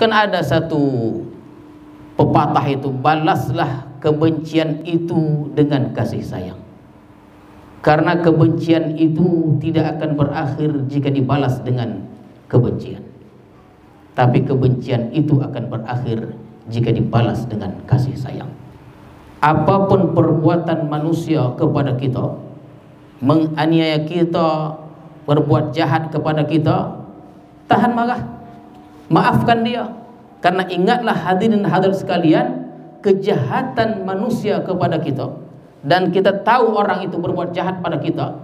Kan ada satu pepatah itu, balaslah kebencian itu dengan kasih sayang. Karena kebencian itu tidak akan berakhir jika dibalas dengan kebencian. Tapi kebencian itu akan berakhir jika dibalas dengan kasih sayang. Apapun perbuatan manusia kepada kita, menganiaya kita, berbuat jahat kepada kita, tahan marah, maafkan dia. Karena ingatlah hadirin hadirat sekalian, kejahatan manusia kepada kita, dan kita tahu orang itu berbuat jahat pada kita,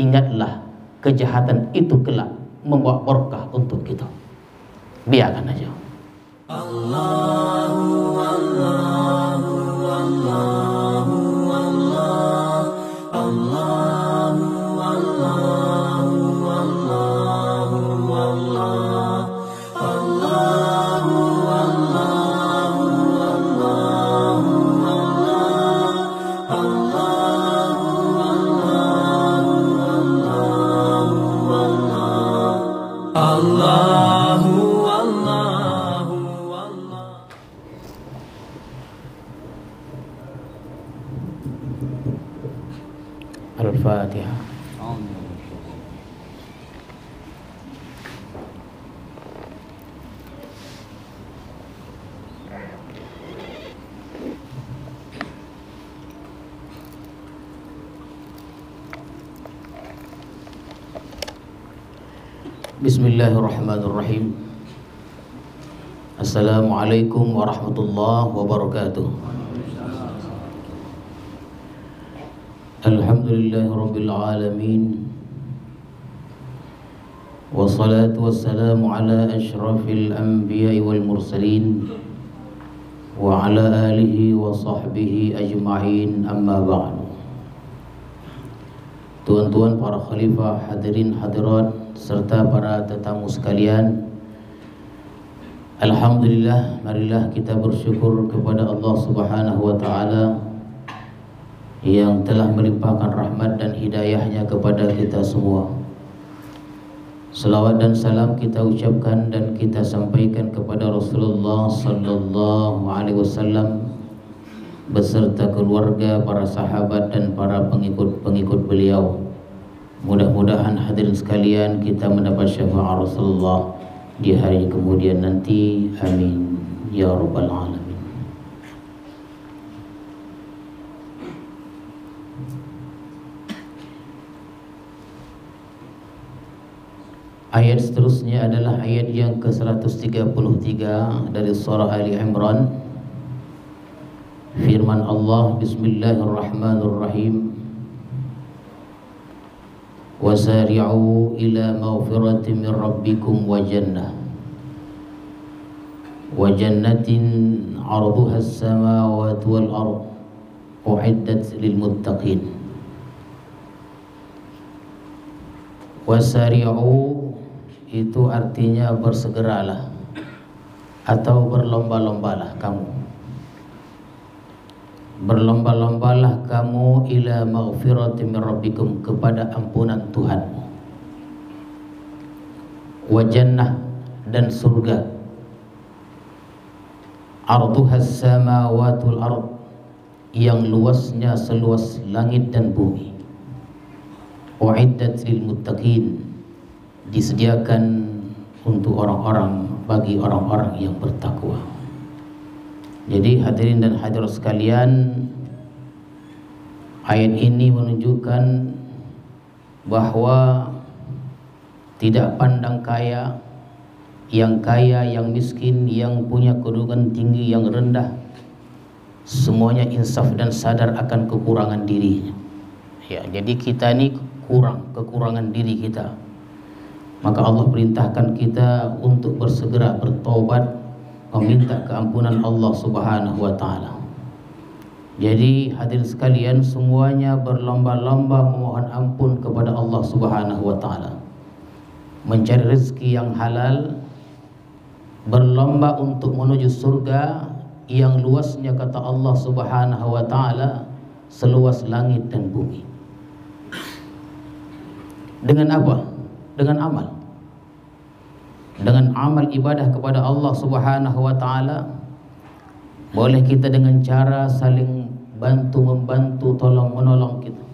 ingatlah kejahatan itu kelak membawa berkah untuk kita. Biarkan aja. Allahu Allahu Allahu Allah Allahu Allahu Allahu Allah Allahu Allahu Allahu Allah Allahu Al-Fatihah. Bismillahirrahmanirrahim. Assalamualaikum warahmatullahi wabarakatuh. Alhamdulillahirabbil alamin. Wassalatu wassalamu ala asyrafil anbiya'i wal mursalin wa ala alihi wa sahbihi ajma'in, amma ba'du. Tuan-tuan para khalifah, hadirin hadirat serta para tetamu sekalian, alhamdulillah, marilah kita bersyukur kepada Allah Subhanahu wa taala yang telah melimpahkan rahmat dan hidayahnya kepada kita semua. Salawat dan salam kita ucapkan dan kita sampaikan kepada Rasulullah sallallahu alaihi wasallam beserta keluarga, para sahabat dan para pengikut beliau. Mudah-mudahan hadirin sekalian kita mendapat syafaat Rasulullah di hari kemudian nanti. Amin ya rabbal alamin. Ayat seterusnya adalah ayat yang ke-133 dari surah Ali Imran. Firman Allah, Bismillahirrahmanirrahim. Wasari'u ila maghfiratin min rabbikum wa jannatin 'arduha as-samawati wal ardh u'iddat lil muttaqin. Wasari'u itu artinya bersegeralah atau berlomba-lombalah kamu. Berlomba-lombalah kamu ila maghfiratin min rabbikum, kepada ampunan Tuhanmu, wa jannah, dan surga, arduhas samawatul ard, yang luasnya seluas langit dan bumi, uiddat lil muttaqin, disediakan untuk orang-orang, bagi orang-orang yang bertakwa. Jadi hadirin dan hadirat sekalian, ayat ini menunjukkan bahwa tidak pandang yang kaya, yang miskin, yang punya kedudukan tinggi, yang rendah, semuanya insaf dan sadar akan kekurangan dirinya. Ya, jadi kita ini kekurangan diri kita. Maka Allah perintahkan kita untuk bersegera bertobat, meminta keampunan Allah Subhanahu wa taala. Jadi hadirin sekalian, semuanya berlomba-lomba memohon ampun kepada Allah Subhanahu wa taala, mencari rezeki yang halal, berlomba untuk menuju surga yang luasnya, kata Allah Subhanahu wa taala, seluas langit dan bumi. Dengan apa? Dengan amal. dengan amal ibadah kepada Allah Subhanahu wa taala. Boleh kita dengan cara saling bantu-membantu, tolong-menolong kita,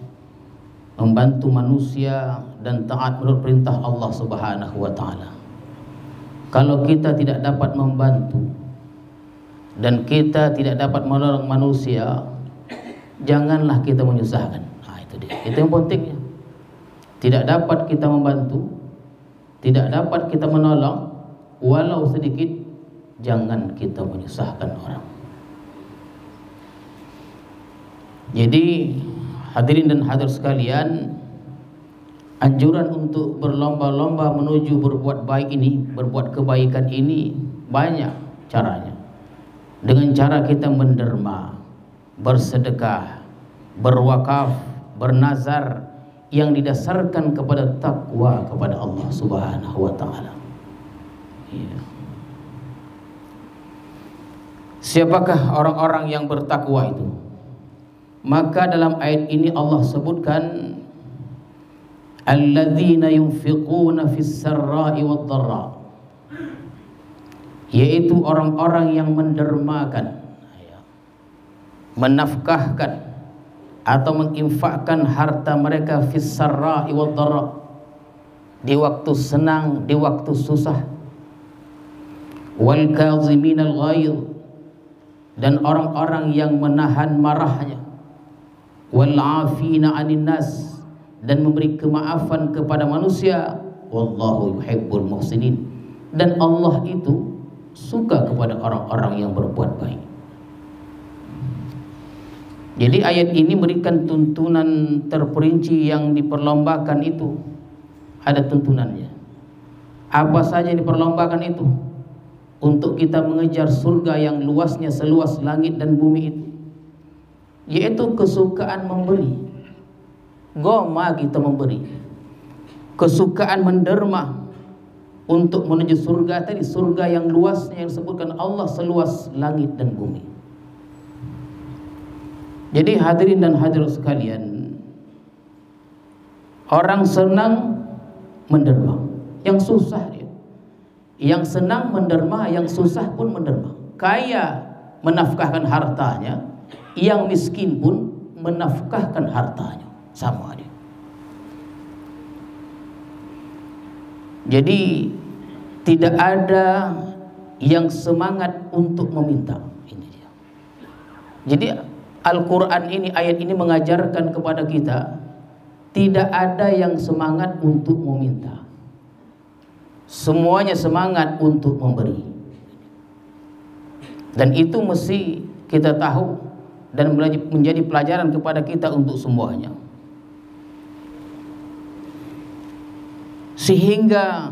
membantu manusia dan taat menurut perintah Allah Subhanahu wa taala. Kalau kita tidak dapat membantu dan kita tidak dapat menolong manusia, janganlah kita menyusahkan. Nah, itu dia. Itu yang pentingnya. Tidak dapat kita membantu, tidak dapat kita menolong, walau sedikit, jangan kita menyusahkan orang. Jadi hadirin dan hadir sekalian, anjuran untuk berlomba-lomba menuju berbuat baik ini, berbuat kebaikan ini banyak caranya. Dengan cara kita menderma, bersedekah, berwakaf, bernazar yang didasarkan kepada takwa kepada Allah Subhanahu wa taala. Ya. Siapakah orang-orang yang bertakwa itu? Maka dalam ayat ini Allah sebutkan alladzina yunfiquna fis sarra'i wad dharra, yaitu orang-orang yang mendermakan, menafkahkan atau menginfakkan harta mereka fis sarra'i wad dharra, di waktu senang, di waktu susah, wal kaziminal ghaidh, dan orang-orang yang menahan marahnya, wal 'afina 'anil nas, dan memberi kemaafan kepada manusia, wallahu yuhibbul muhsinin, dan Allah itu suka kepada orang-orang yang berbuat baik. Jadi ayat ini berikan tuntunan terperinci yang diperlombakan itu. Ada tuntunannya. Apa saja yang diperlombakan itu? Untuk kita mengejar surga yang luasnya seluas langit dan bumi itu, yaitu kesukaan memberi. Goma kita memberi, kesukaan menderma untuk menuju surga tadi, surga yang luasnya yang disebutkan Allah seluas langit dan bumi. Jadi hadirin dan hadirat sekalian, orang senang menderma, yang susah dia, yang senang menderma, yang susah pun menderma. Kaya menafkahkan hartanya, yang miskin pun menafkahkan hartanya, sama dia. Jadi tidak ada yang semangat untuk meminta. Ini dia. Jadi Al-Quran ini, ayat ini mengajarkan kepada kita, tidak ada yang semangat untuk meminta. Semuanya semangat untuk memberi. Dan itu mesti kita tahu dan menjadi pelajaran kepada kita untuk semuanya. Sehingga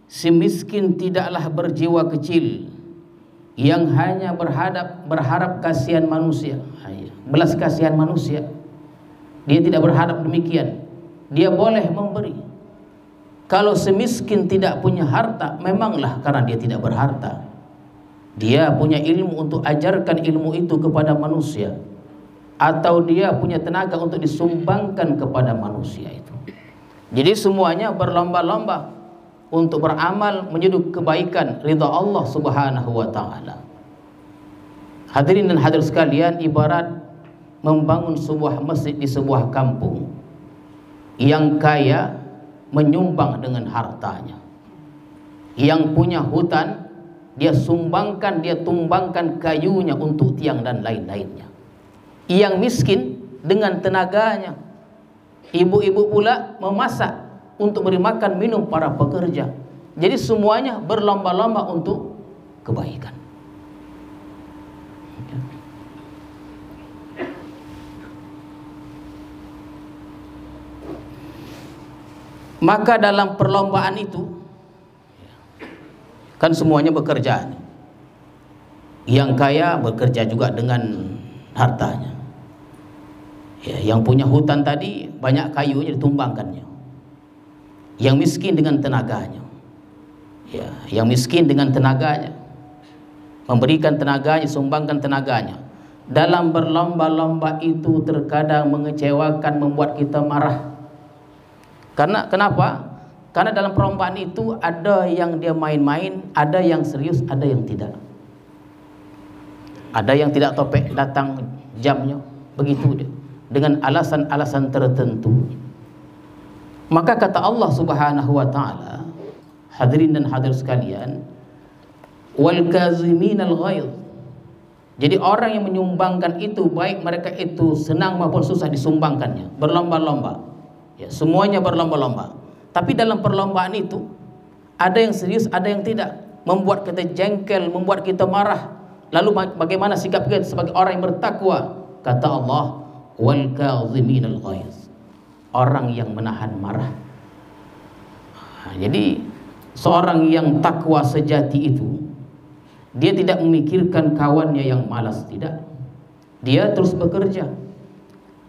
si miskin tidaklah berjiwa kecil yang hanya berharap kasihan manusia, belas kasihan manusia. Dia tidak berharap demikian. Dia boleh memberi. Kalau semiskin tidak punya harta, memanglah karena dia tidak berharta. Dia punya ilmu untuk ajarkan ilmu itu kepada manusia, atau dia punya tenaga untuk disumbangkan kepada manusia itu. Jadi semuanya berlomba-lomba untuk beramal menuju kebaikan ridha Allah Subhanahu wa taala. Hadirin dan hadirat sekalian, ibarat membangun sebuah masjid di sebuah kampung. Yang kaya menyumbang dengan hartanya. Yang punya hutan, dia sumbangkan, dia tumbangkan kayunya untuk tiang dan lain-lainnya. Yang miskin dengan tenaganya. Ibu-ibu pula memasak untuk beri makan minum para pekerja. Jadi semuanya berlomba-lomba untuk kebaikan. Maka dalam perlombaan itu kan semuanya bekerja. Yang kaya bekerja juga dengan hartanya. Ya, yang punya hutan tadi banyak kayunya ditumbangkannya. Yang miskin dengan tenaganya. Ya, yang miskin dengan tenaganya, memberikan tenaganya, sumbangkan tenaganya. Dalam berlomba-lomba itu terkadang mengecewakan, membuat kita marah. Karena kenapa? Karena dalam perlombaan itu ada yang dia main-main, ada yang serius, ada yang tidak. Ada yang tidak topek datang jamnya, begitu dia, dengan alasan-alasan tertentu. Maka kata Allah Subhanahu wa taala, hadirin dan hadir sekalian, wal kaziminal ghaidh. Jadi orang yang menyumbangkan itu, baik mereka itu senang maupun susah disumbangkannya, berlomba-lomba. Ya, semuanya berlomba-lomba. Tapi dalam perlombaan itu ada yang serius, ada yang tidak, membuat kita jengkel, membuat kita marah. Lalu bagaimana sikap kita sebagai orang yang bertakwa? Kata Allah, wal kaziminal ghaidh, orang yang menahan marah. Jadi seorang yang takwa sejati itu, dia tidak memikirkan kawannya yang malas, tidak. Dia terus bekerja.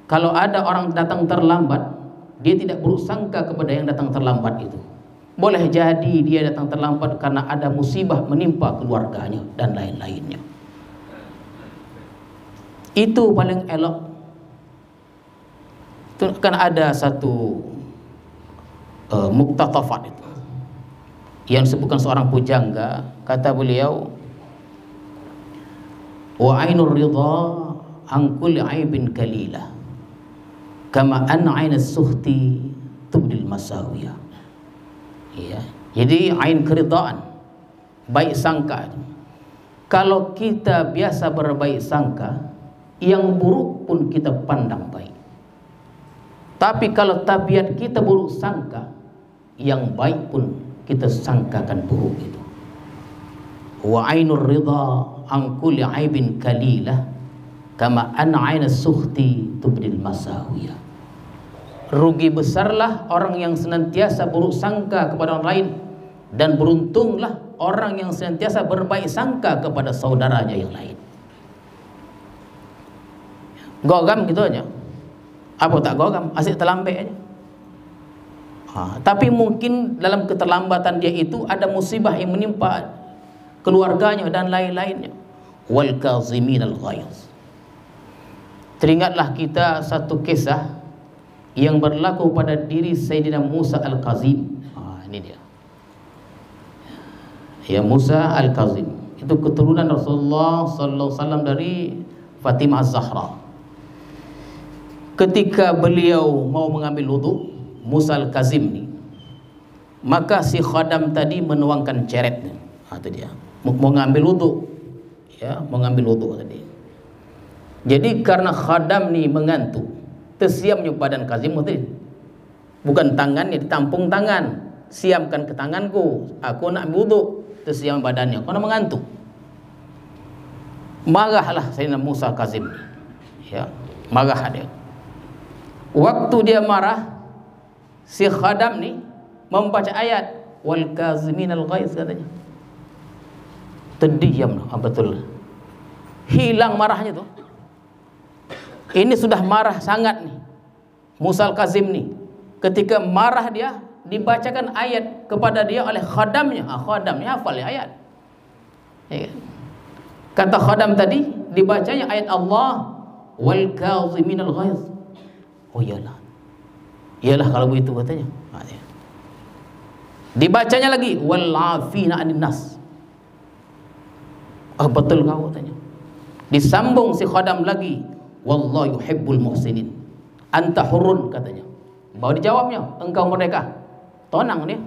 Kalau ada orang datang terlambat, dia tidak buruk sangka kepada yang datang terlambat itu. Boleh jadi dia datang terlambat karena ada musibah menimpa keluarganya dan lain-lainnya. Itu paling elok. Itu kan ada satu muktatafat itu yang disebutkan seorang pujangga. Kata beliau, wa ainur ridha an kulli aibin kalilah kama an ainas suhti tubdil masawiyah. Ya, jadi ain keridaan, baik sangka. Kalau kita biasa berbaik sangka, yang buruk pun kita pandang baik. Tapi kalau tabiat kita buruk sangka, yang baik pun kita sangkakan buruk itu. Wa ainur ridha an kulli aibin kalilah kama an ainas suhti tubdil masawiyah. Rugi besarlah orang yang senantiasa buruk sangka kepada orang lain, dan beruntunglah orang yang senantiasa berbaik sangka kepada saudaranya yang lain. Gogam gitu aja. Apa tak gogam, asyik terlambat aja. Tapi mungkin dalam keterlambatan dia itu ada musibah yang menimpa keluarganya dan lain-lainnya. Wal kaziminal ghaidh. Teringatlah kita satu kisah yang berlaku pada diri Sayyidina Musa Al-Kazim. Ini dia. Ya, Musa Al-Kazim itu keturunan Rasulullah sallallahu alaihi wasallam dari Fatimah Az-Zahra. Ketika beliau mau mengambil wudu, Musa Al-Kazim ni, maka si khadam tadi menuangkan ceret. Itu dia. Mau mengambil wudu. Ya, mengambil wudu tadi. Jadi karena khadam ni mengantuk, tersiamnya badan Kazim tadi. Bukan tangannya ditampung tangan. Siamkan ke tanganku, aku nak ambil wudu. Tersiam badannya karena mengantuk. Marahlah Sayyidina Musa Kazim. Ya, marah dia. Waktu dia marah, si khadam ni membaca ayat wal kaziminal ghaidh katanya. Terdiam, betul. Hilang marahnya tu. Ini sudah marah sangat nih Musa Al-Kazim ni. Ketika marah dia, dibacakan ayat kepada dia oleh khadamnya. Khadamnya hafal ayat. Ya. Kata khadam tadi, dibacanya ayat Allah wal kaziminal ghaidh. Oh iyalah. Iyalah kalau begitu katanya. Dibacanya lagi wal afina 'anil nas. Betul kau katanya. Disambung si khadam lagi, wallahu yuhibbul muhsinin. Anta hurrun katanya. Baru dijawabnya, engkau merdeka. Tonang dia.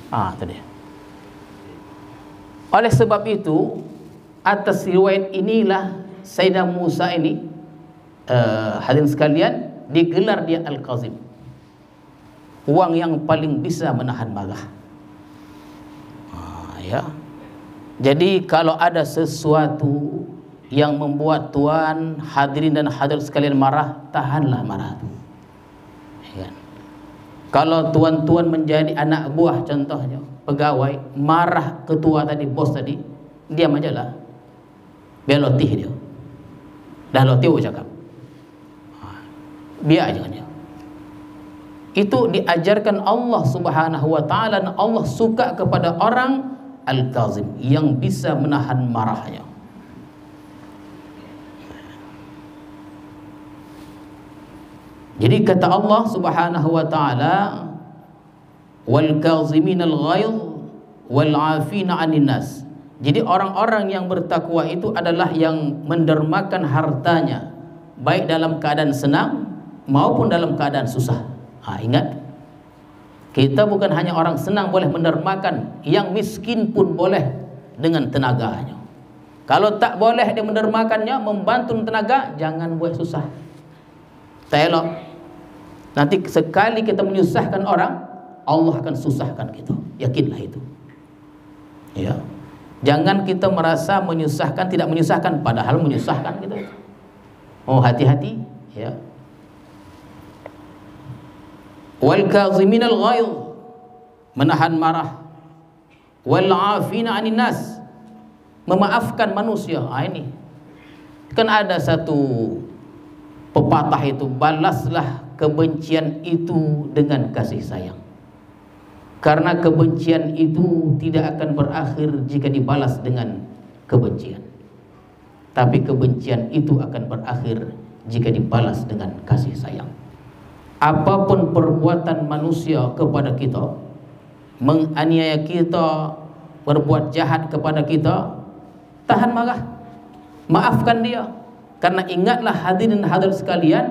Itu dia. Oleh sebab itu, atas riwayat inilah Sayyidina Musa ini, hadirin sekalian, digelar dia Al-Kazim, orang yang paling bisa menahan marah. Ya. Jadi kalau ada sesuatu yang membuat tuan, hadirin dan hadirat sekalian marah, tahanlah marah itu. Ya. Kalau tuan-tuan menjadi anak buah, contohnya pegawai, marah ketua tadi, bos tadi, diam aja lah, biar lotih dia. Dah lotih cakap, biar aja dia. Itu diajarkan Allah Subhanahu wa taala, dan Allah suka kepada orang Al-Kazim yang bisa menahan marahnya. Jadi kata Allah Subhanahu wa taala, wal kaziminal ghaidh wal 'afina 'anil nas. Jadi orang-orang yang bertakwa itu adalah yang mendermakan hartanya baik dalam keadaan senang maupun dalam keadaan susah. Ingat, kita bukan hanya orang senang boleh mendermakan, yang miskin pun boleh dengan tenaganya. Kalau tak boleh dia mendermakannya, membantu tenaga, jangan buat susah. Tak elok. Nanti sekali kita menyusahkan orang, Allah akan susahkan kita. Yakinlah itu. Ya. Jangan kita merasa menyusahkan, tidak menyusahkan, padahal menyusahkan kita. Oh, hati-hati, ya. Wal kaziminal ghaidh, menahan marah. Wal 'afina 'anil nas, memaafkan manusia. Ini kan ada satu pepatah itu, balaslah kebencian itu dengan kasih sayang. Karena kebencian itu tidak akan berakhir jika dibalas dengan kebencian, tapi kebencian itu akan berakhir jika dibalas dengan kasih sayang. Apapun perbuatan manusia kepada kita, menganiaya kita, berbuat jahat kepada kita, tahan marah, maafkan dia. Karena ingatlah hadirin hadirat sekalian,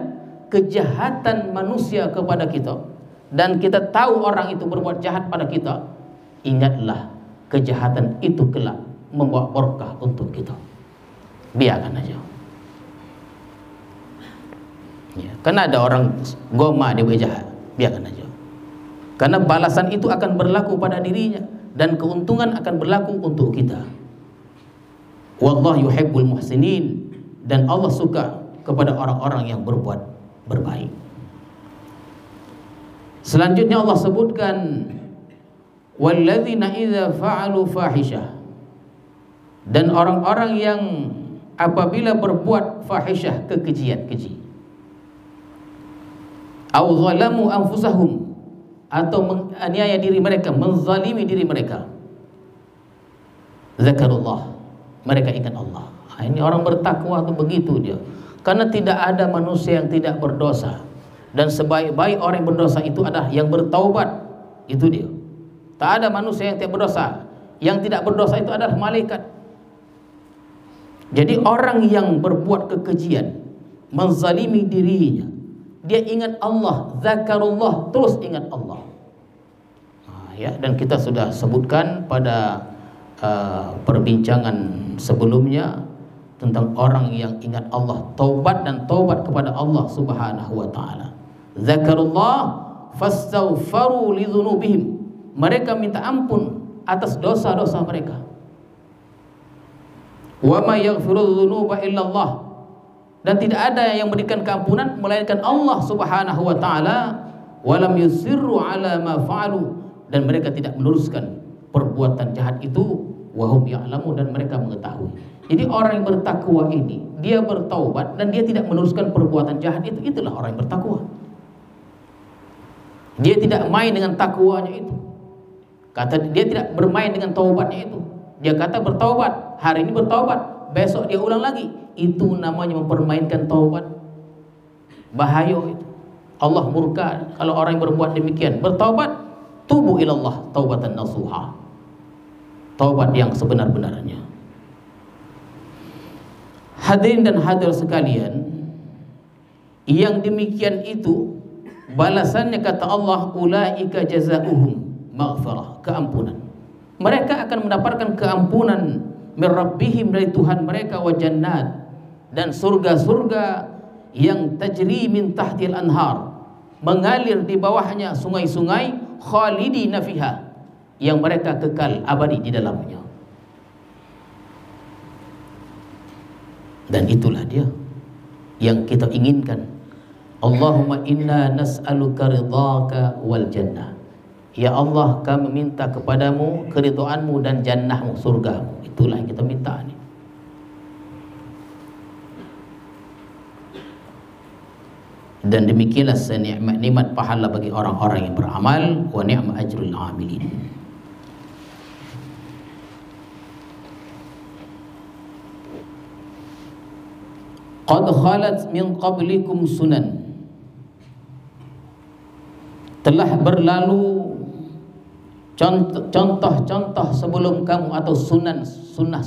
kejahatan manusia kepada kita, dan kita tahu orang itu berbuat jahat pada kita, ingatlah kejahatan itu kelak membawa berkah untuk kita. Biarkan aja. Ya, karena ada orang goma dia berjahat, biarkan aja. Karena balasan itu akan berlaku pada dirinya dan keuntungan akan berlaku untuk kita. Wallahu yuhibbul muhsinin, dan Allah suka kepada orang-orang yang berbuat berbaik. Selanjutnya Allah sebutkan walladzina idza fa'alu fahisyah, dan orang-orang yang apabila berbuat fahisyah, kekejian-keji, au zalamu anfusahum, atau menganiaya diri mereka, menzalimi diri mereka, zakarullah, mereka ingat Allah. Ini orang bertakwa itu begitu dia. Karena tidak ada manusia yang tidak berdosa, dan sebaik-baik orang yang berdosa itu adalah yang bertaubat. Itu dia. Tak ada manusia yang tidak berdosa. Yang tidak berdosa itu adalah malaikat. Jadi orang yang berbuat kekejian, menzalimi dirinya, dia ingat Allah, zakarullah, terus ingat Allah. Ya, dan kita sudah sebutkan pada perbincangan sebelumnya tentang orang yang ingat Allah, taubat dan taubat kepada Allah Subhanahu wa taala. Zakarullah fastaghfaru lidzunubihim, mereka minta ampun atas dosa-dosa mereka. Wa may yaghfiru dzunuba illallah, dan tidak ada yang memberikan keampunan melainkan Allah Subhanahu wa taala. Walam yusirru ala ma fa'alu, dan mereka tidak meneruskan perbuatan jahat itu, wahum ya'lamu, dan mereka mengetahui. Jadi orang yang bertakwa ini, dia bertaubat dan dia tidak meneruskan perbuatan jahat itu, itulah orang yang bertakwa. Dia tidak main dengan takwanya itu. Kata dia tidak bermain dengan taubatnya itu. Dia kata bertaubat, hari ini bertaubat, besok dia ulang lagi. Itu namanya mempermainkan taubat. Bahaya itu. Allah murka kalau orang yang berbuat demikian. Bertaubat, tubu ilallah taubatan nasuha, taubat yang sebenar-benarnya. Hadirin dan hadirat sekalian, yang demikian itu balasannya kata Allah, ulaika jazaohum maghfirah, keampunan. Mereka akan mendapatkan keampunan min rabbihim, dari Tuhan mereka, wa jannat, dan surga-surga yang tajri min tahtil anhar, mengalir di bawahnya sungai-sungai, khalidina fiha, yang mereka kekal abadi di dalamnya. Dan itulah dia yang kita inginkan. Allahumma inna nas'aluka ridhaka wal jannah. Ya Allah, kami minta kepadamu keridhaanmu dan jannahmu, surgamu. Itulah yang kita minta ini. Dan demikianlah nikmat pahala bagi orang-orang yang beramal, wa ni'ma ajrul amilin. Qad khalat min qablikum sunan, telah berlalu contoh-contoh sebelum kamu atau sunnah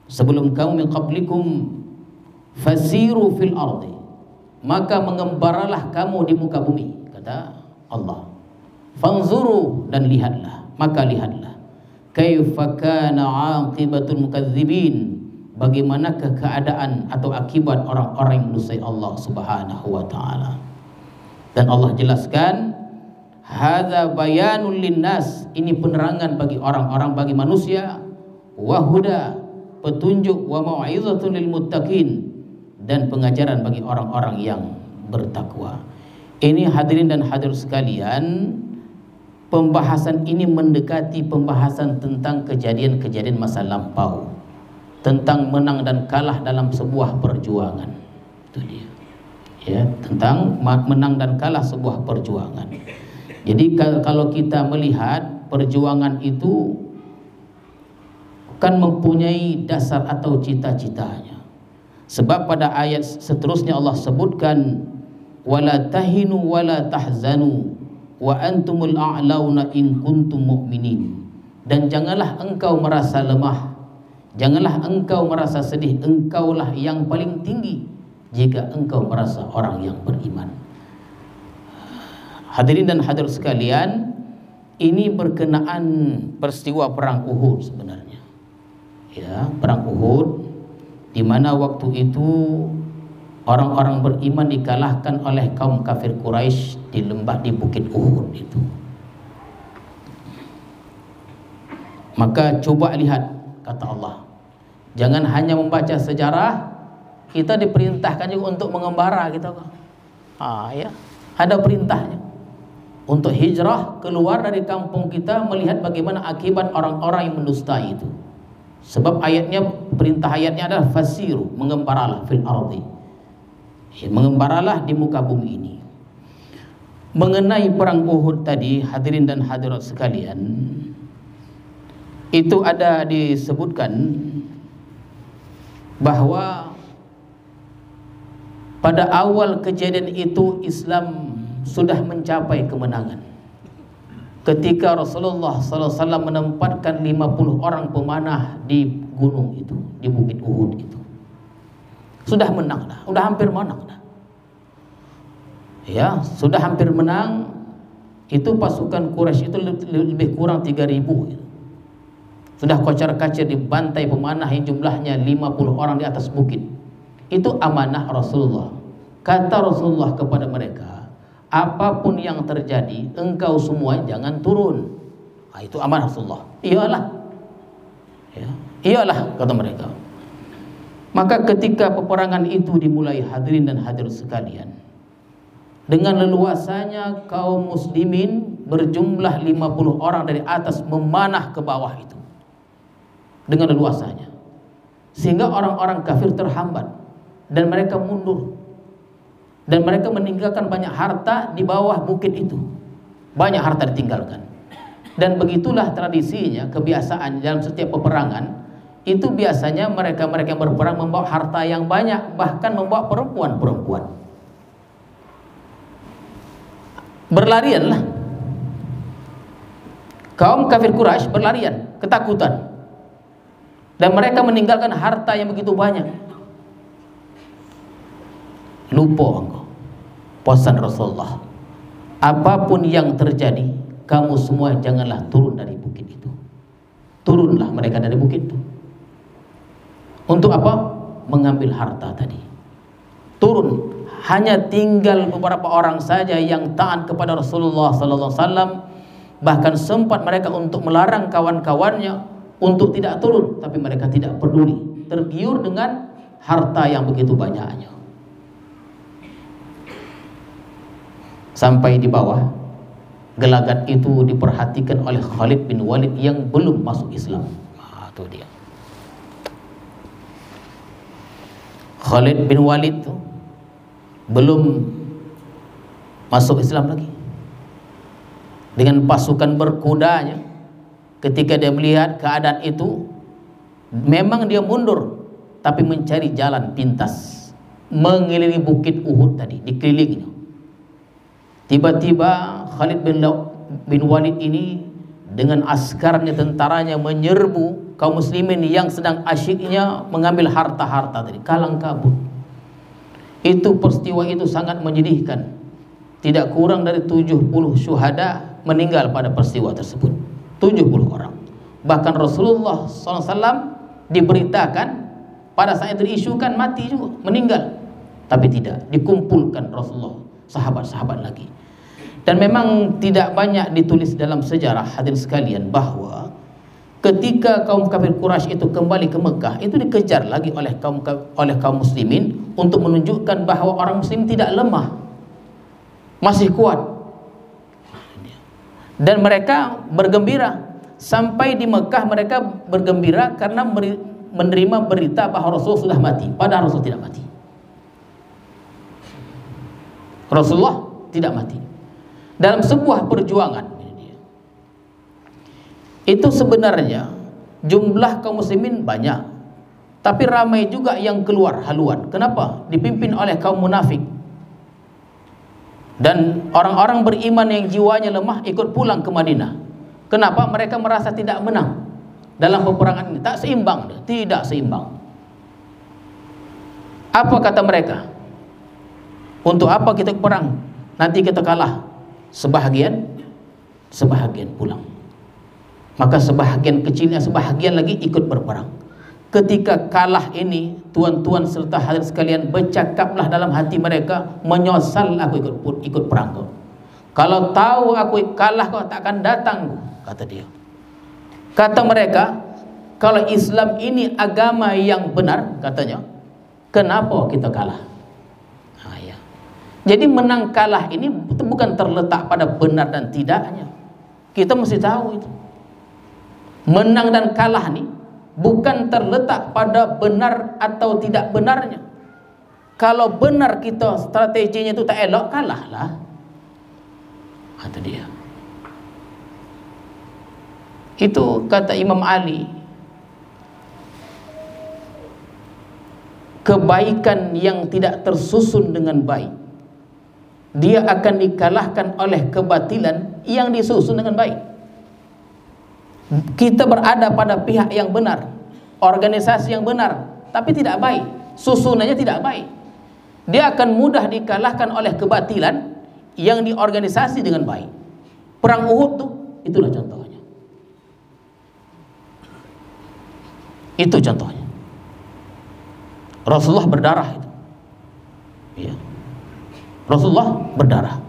sebelum kamu min qablikum fasiru fil ardi, maka mengembaralah kamu di muka bumi, kata Allah. Fanzuru, dan lihatlah, maka lihatlah kaifa kana aqibatul mukadzibin, bagaimanakah keadaan atau akibat orang-orang yang mendustai Allah Subhanahu wa taala. Dan Allah jelaskan, hadza bayanul linnas, ini penerangan bagi orang-orang, bagi manusia, wa huda, petunjuk, wa mau'izatul lil muttaqin, dan pengajaran bagi orang-orang yang bertakwa. Ini hadirin dan hadirat sekalian, pembahasan ini mendekati pembahasan tentang kejadian-kejadian masa lampau, tentang menang dan kalah dalam sebuah perjuangan. Itu dia. Ya, tentang menang dan kalah sebuah perjuangan. Jadi kalau kita melihat perjuangan itu kan mempunyai dasar atau cita-citanya. Sebab pada ayat seterusnya Allah sebutkan, wala tahinu wala tahzanu wa antumul a'launa in kuntum mu'minin. Dan janganlah engkau merasa lemah, janganlah engkau merasa sedih, engkaulah yang paling tinggi jika engkau merasa orang yang beriman. Hadirin dan hadirat sekalian, ini berkenaan peristiwa perang Uhud sebenarnya. Ya, perang Uhud, di mana waktu itu orang-orang beriman dikalahkan oleh kaum kafir Quraisy di lembah, di bukit Uhud itu. Maka coba lihat, kata Allah, jangan hanya membaca sejarah, kita diperintahkan juga untuk mengembara gitu. Ya, ada perintahnya untuk hijrah keluar dari kampung kita, melihat bagaimana akibat orang-orang yang mendustai itu. Sebab ayatnya, perintah ayatnya adalah fasiru, mengembaralah fil ardi, ya, mengembaralah di muka bumi ini. Mengenai perang Uhud tadi, hadirin dan hadirat sekalian, itu ada disebutkan bahwa pada awal kejadian itu Islam sudah mencapai kemenangan. Ketika Rasulullah SAW menempatkan 50 orang pemanah di gunung itu, di bukit Uhud itu, sudah menang dah, sudah hampir menang dah. Ya, sudah hampir menang. Itu pasukan Quraisy itu lebih kurang 3.000 gitu. Sudah kocar-kacir, dibantai pemanah yang jumlahnya 50 orang di atas bukit. Itu amanah Rasulullah. Kata Rasulullah kepada mereka, apapun yang terjadi, engkau semua jangan turun. Itu amanah Rasulullah. Iyalah, ya, iyalah, kata mereka. Maka ketika peperangan itu dimulai, hadirin dan hadirat sekalian, dengan leluasanya kaum muslimin berjumlah 50 orang dari atas memanah ke bawah itu, dengan leluasanya, sehingga orang-orang kafir terhambat dan mereka mundur. Dan mereka meninggalkan banyak harta di bawah bukit itu. Banyak harta ditinggalkan. Dan begitulah tradisinya, kebiasaan dalam setiap peperangan. Itu biasanya mereka-mereka yang berperang membawa harta yang banyak, bahkan membawa perempuan-perempuan. Berlarianlah kaum kafir Quraisy, berlarian, ketakutan. Dan mereka meninggalkan harta yang begitu banyak. Lupa engkau pesan Rasulullah, apapun yang terjadi, kamu semua janganlah turun dari bukit itu. Turunlah mereka dari bukit itu. Untuk apa? Mengambil harta tadi. Turun. Hanya tinggal beberapa orang saja yang taat kepada Rasulullah SAW. Bahkan sempat mereka untuk melarang kawan-kawannya untuk tidak turun, tapi mereka tidak peduli, tergiur dengan harta yang begitu banyaknya. Sampai di bawah, gelagat itu diperhatikan oleh Khalid bin Walid yang belum masuk Islam. Itu dia. Khalid bin Walid itu belum masuk Islam lagi. Dengan pasukan berkudanya, ketika dia melihat keadaan itu, memang dia mundur, tapi mencari jalan pintas, mengelilingi bukit Uhud tadi, dikelilingi. Tiba-tiba Khalid bin Walid ini dengan askarnya, tentaranya menyerbu kaum muslimin yang sedang asyiknya mengambil harta-harta tadi, kalang kabut. Itu peristiwa itu sangat menyedihkan. Tidak kurang dari 70 syuhada meninggal pada peristiwa tersebut. 70 orang. Bahkan Rasulullah SAW diberitakan pada saat itu diisukan mati juga, meninggal. Tapi tidak, dikumpulkan Rasulullah, sahabat-sahabat lagi. Dan memang tidak banyak ditulis dalam sejarah hadirin sekalian bahwa ketika kaum kafir Quraisy itu kembali ke Mekah, itu dikejar lagi oleh kaum muslimin untuk menunjukkan bahwa orang muslim tidak lemah, masih kuat. Dan mereka bergembira. Sampai di Mekah mereka bergembira karena menerima berita bahwa Rasul sudah mati, padahal Rasul tidak mati. Rasulullah tidak mati. Dalam sebuah perjuangan itu sebenarnya jumlah kaum muslimin banyak, tapi ramai juga yang keluar haluan. Kenapa? Dipimpin oleh kaum munafik. Dan orang-orang beriman yang jiwanya lemah ikut pulang ke Madinah. Kenapa? Mereka merasa tidak menang dalam peperangan ini. Tak seimbang, tidak seimbang. Apa kata mereka? Untuk apa kita perang? Nanti kita kalah. Sebahagian pulang. Maka sebahagian kecilnya, sebahagian lagi ikut berperang. Ketika kalah ini, tuan-tuan serta hadirin sekalian, bercakaplah dalam hati mereka, menyesal aku ikut perang kau. Kalau tahu aku kalah kau tak akan datang, kata dia. Kata mereka, kalau Islam ini agama yang benar, katanya, kenapa kita kalah? Jadi menang kalah ini itu bukan terletak pada benar dan tidaknya. Kita mesti tahu itu. Menang dan kalah ini bukan terletak pada benar atau tidak benarnya. Kalau benar kita strateginya itu tak elok, kalahlah. Itu dia. Itu kata Imam Ali, kebaikan yang tidak tersusun dengan baik, dia akan dikalahkan oleh kebatilan yang disusun dengan baik. Kita berada pada pihak yang benar, organisasi yang benar, tapi tidak baik, susunannya tidak baik, dia akan mudah dikalahkan oleh kebatilan yang diorganisasi dengan baik. Perang Uhud tuh, itulah contohnya. Itu contohnya. Rasulullah berdarah itu. Ya. Rasulullah berdarah.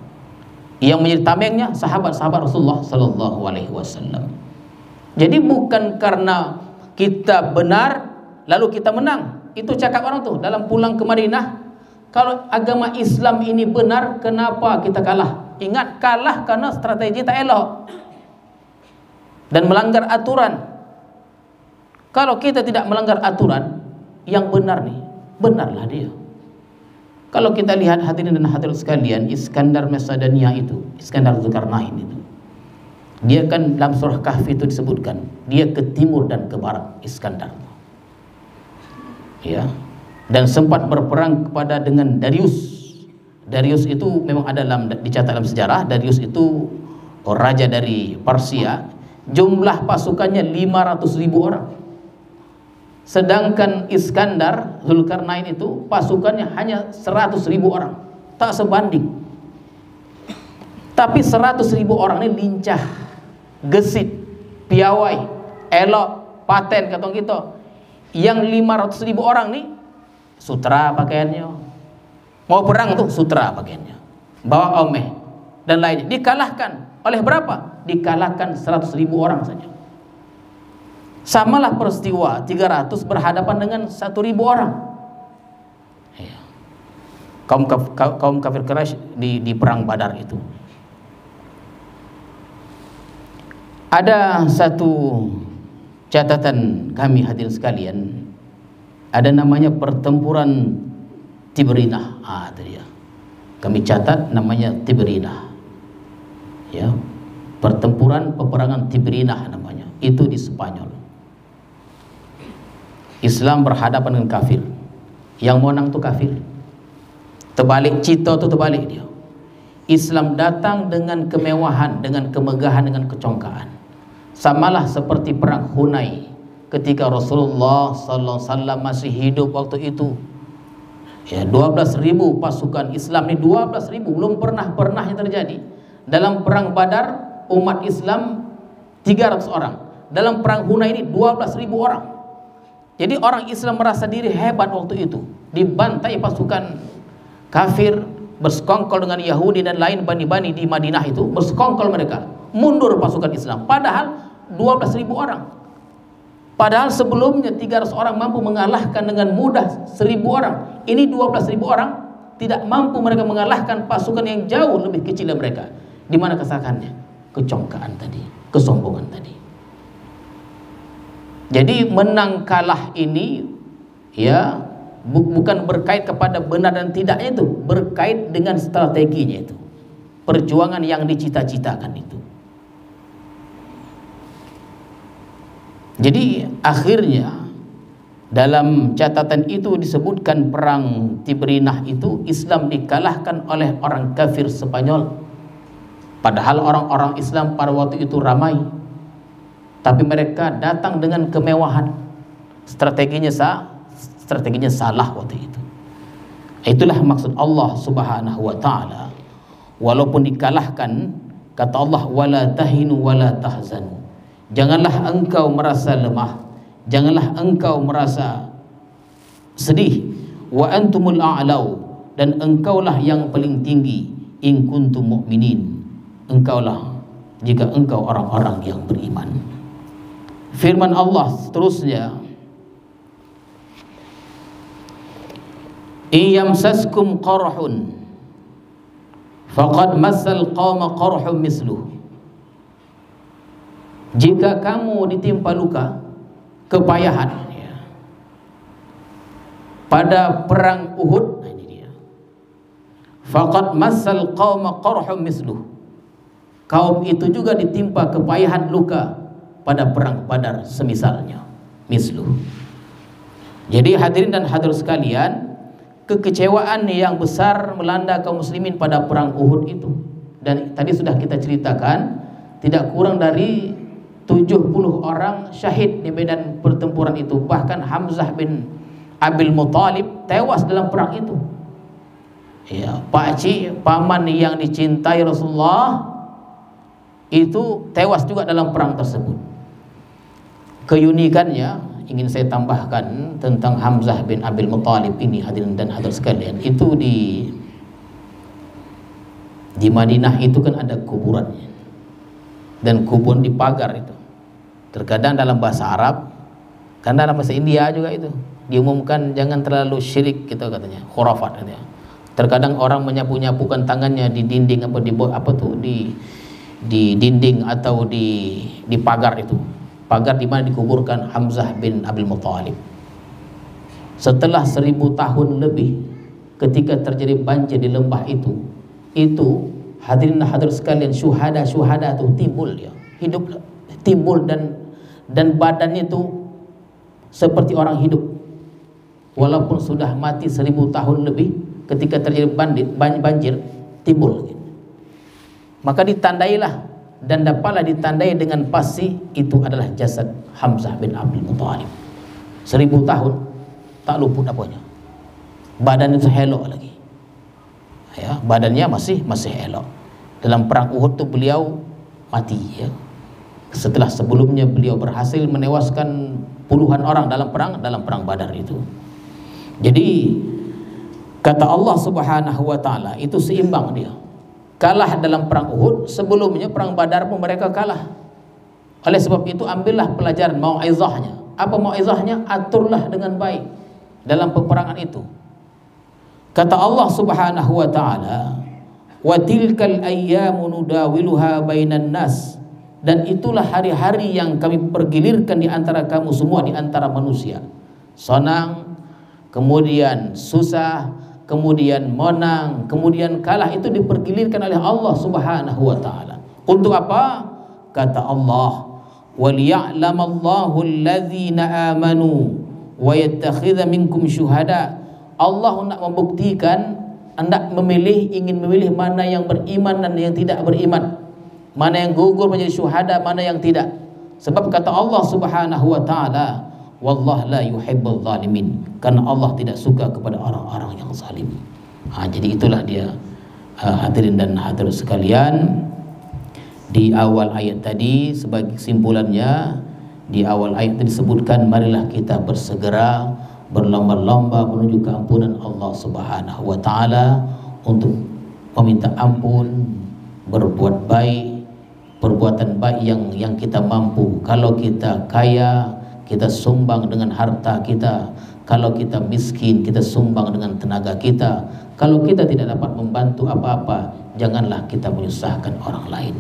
Yang menjadi tamengnya sahabat-sahabat Rasulullah sallallahu alaihi wasallam. Jadi bukan karena kita benar lalu kita menang. Itu cakap orang tuh dalam pulang ke Madinah. Kalau agama Islam ini benar, kenapa kita kalah? Ingat, kalah karena strategi tak elok dan melanggar aturan. Kalau kita tidak melanggar aturan yang benar nih, benarlah dia. Kalau kita lihat hadirin dan hadirat sekalian, Iskandar Macedonia itu, Iskandar Zulkarnain itu, dia kan dalam surah Kahfi itu disebutkan, dia ke timur dan ke barat, Iskandar. Ya, dan sempat berperang kepada dengan Darius. Darius itu memang ada dicatat dalam sejarah. Darius itu raja dari Persia. Jumlah pasukannya 500.000 orang. Sedangkan Iskandar Zulkarnain itu pasukannya hanya 100.000 orang, tak sebanding. Tapi 100.000 orang ini lincah, gesit, piawai, elok, paten kata kita. Yang 500.000 orang nih sutra pakaiannya, mau perang tuh sutra pakaiannya, bawa omeh dan lainnya. Dikalahkan oleh berapa? Dikalahkan 100.000 orang saja. Samalah peristiwa 300 berhadapan dengan 1.000 orang. Ya. Kaum kafir Quraisy di perang Badar itu. Ada satu catatan kami hadirin sekalian, ada namanya pertempuran Tibrinah. Itu dia. Kami catat namanya Tibrinah. Ya, peperangan Tibrinah namanya. Itu di Spanyol. Islam berhadapan dengan kafir. Yang menang itu kafir. Terbalik, Cito itu terbalik dia. Islam datang dengan kemewahan, dengan kemegahan, dengan kecongkaan. Samalah seperti perang Hunain ketika Rasulullah sallallahu alaihi wasallam masih hidup waktu itu. Ya, 12.000 pasukan Islam ini, 12.000, belum pernah yang terjadi. Dalam perang Badar umat Islam 300 orang. Dalam perang Hunain ini 12.000 orang. Jadi orang Islam merasa diri hebat waktu itu. Dibantai pasukan kafir, bersekongkol dengan Yahudi dan lain bani-bani di Madinah itu, bersekongkol mereka. Mundur pasukan Islam. Padahal 12.000 orang. Padahal sebelumnya 300 orang mampu mengalahkan dengan mudah 1.000 orang. Ini 12.000 orang tidak mampu mereka mengalahkan pasukan yang jauh lebih kecil dari mereka. Di mana kesalahannya? Kecongkaan tadi, kesombongan tadi. Jadi menang kalah ini ya bukan berkait kepada benar dan tidaknya, itu berkait dengan strateginya, itu perjuangan yang dicita-citakan itu. Jadi akhirnya dalam catatan itu disebutkan perang Tibrinah itu Islam dikalahkan oleh orang kafir Spanyol. Padahal orang-orang Islam pada waktu itu ramai, tapi mereka datang dengan kemewahan. Strateginya salah waktu itu. Itulah maksud Allah Subhanahu wa taala. Walaupun dikalahkan, kata Allah, wala tahinu wala tahzanu. Janganlah engkau merasa lemah, janganlah engkau merasa sedih. Wa antumul a'lau, dan engkaulah yang paling tinggi. In kuntum mu'minin, engkaulah jika engkau orang-orang yang beriman. Firman Allah seterusnya, iyamsaskum qarhun faqad massal qauma qarhun misluh. Jika kamu ditimpa luka, kepayahan ya, pada perang Uhud, nah ini dia, faqad massal qauma qarhun misluh, kaum itu juga ditimpa kepayahan luka pada perang Badar semisalnya, misluh. Jadi hadirin dan hadirat sekalian, kekecewaan yang besar melanda kaum muslimin pada perang Uhud itu. Dan tadi sudah kita ceritakan, tidak kurang dari 70 orang syahid di medan pertempuran itu. Bahkan Hamzah bin Abil Muthalib tewas dalam perang itu. Ya, pakcik, paman yang dicintai Rasulullah itu tewas juga dalam perang tersebut. Keunikannya ingin saya tambahkan tentang Hamzah bin Abil Muthalib ini, hadirin dan hadirat sekalian, itu di Madinah itu kan ada kuburannya, dan kuburan dipagar itu. Terkadang dalam bahasa Arab, kan dalam bahasa India juga itu diumumkan jangan terlalu syirik gitu katanya, khurafat katanya. Terkadang orang menyapu-nyapukan tangannya di dinding di dinding atau di pagar itu. Pagar di mana dikuburkan Hamzah bin Abil Muthalib. Setelah 1000 tahun lebih, ketika terjadi banjir di lembah itu hadirin hadirat sekalian, syuhada itu timbul, ya, hidup, timbul, dan badannya itu seperti orang hidup walaupun sudah mati 1000 tahun lebih. Ketika terjadi banjir timbul lagi. Maka ditandailah dan dapatlah ditandai dengan pasti itu adalah jasad Hamzah bin Abdul Muthalib. 1000 tahun tak luput apanya. Badan itu elok lagi. Ya, badannya masih elok. Dalam perang Uhud itu beliau mati, ya. Setelah sebelumnya beliau berhasil menewaskan puluhan orang dalam perang Badar itu. Jadi kata Allah Subhanahu wa taala itu seimbang dia. Kalah dalam perang Uhud, sebelumnya perang Badar pun mereka kalah. Oleh sebab itu ambillah pelajaran mau'izahnya. Apa mau'izahnya? Aturlah dengan baik dalam peperangan itu. Kata Allah Subhanahu wa taala, "Wa tilkal ayyamu nudawiluha bainan nas." Dan itulah hari-hari yang kami pergilirkan di antara kamu semua, di antara manusia. Senang, kemudian susah, kemudian menang, kemudian kalah, itu dipergilirkan oleh Allah Subhanahu wa taala. Untuk apa? Kata Allah, "Waliya'lamallahu alladzina amanu wa yattakhidha minkum syuhada." Allah nak membuktikan hendak ingin memilih mana yang beriman dan yang tidak beriman, mana yang gugur menjadi syuhada, mana yang tidak. Sebab kata Allah Subhanahu wa taala, wallahu la yuhibbul zalimin, karena Allah tidak suka kepada orang-orang yang zalim. Jadi itulah dia, hadirin dan hadirat sekalian, di awal ayat tadi sebagai kesimpulannya, di awal ayat tadi disebutkan marilah kita bersegera berlomba-lomba menuju keampunan Allah Subhanahu wa taala untuk meminta ampun, berbuat baik, perbuatan baik yang kita mampu. Kalau kita kaya, kita sumbang dengan harta kita. Kalau kita miskin, kita sumbang dengan tenaga kita. Kalau kita tidak dapat membantu apa-apa, janganlah kita menyusahkan orang lain.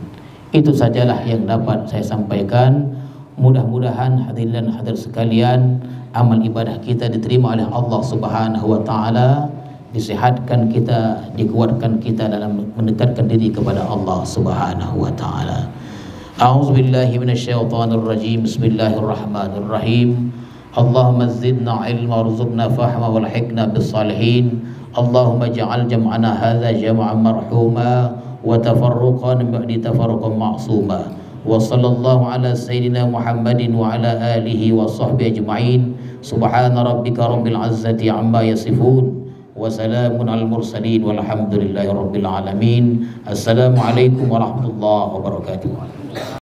Itu sajalah yang dapat saya sampaikan. Mudah-mudahan hadirin dan hadirat sekalian, amal ibadah kita diterima oleh Allah Subhanahu wa taala, disehatkan kita, dikuatkan kita dalam mendekatkan diri kepada Allah Subhanahu wa taala. A'udzubillahi minasyaitonir rajim. Bismillahirrahmanirrahim. Allahumma zidna ilma warzuqna fahma walhiqna bis-salihin. Allahumma ja'al jam'ana hadza jam'an marhuma wa tafarruqan ba'di tafarruqan ma'suma. Wa sallallahu ala sayyidina Muhammadin wa ala alihi wa sahbihi ajma'in. Subhana rabbika rabbil izzati amma yasifun wa salamun al mursalin walhamdulillahi rabbil alamin. Assalamualaikum warahmatullahi wabarakatuh.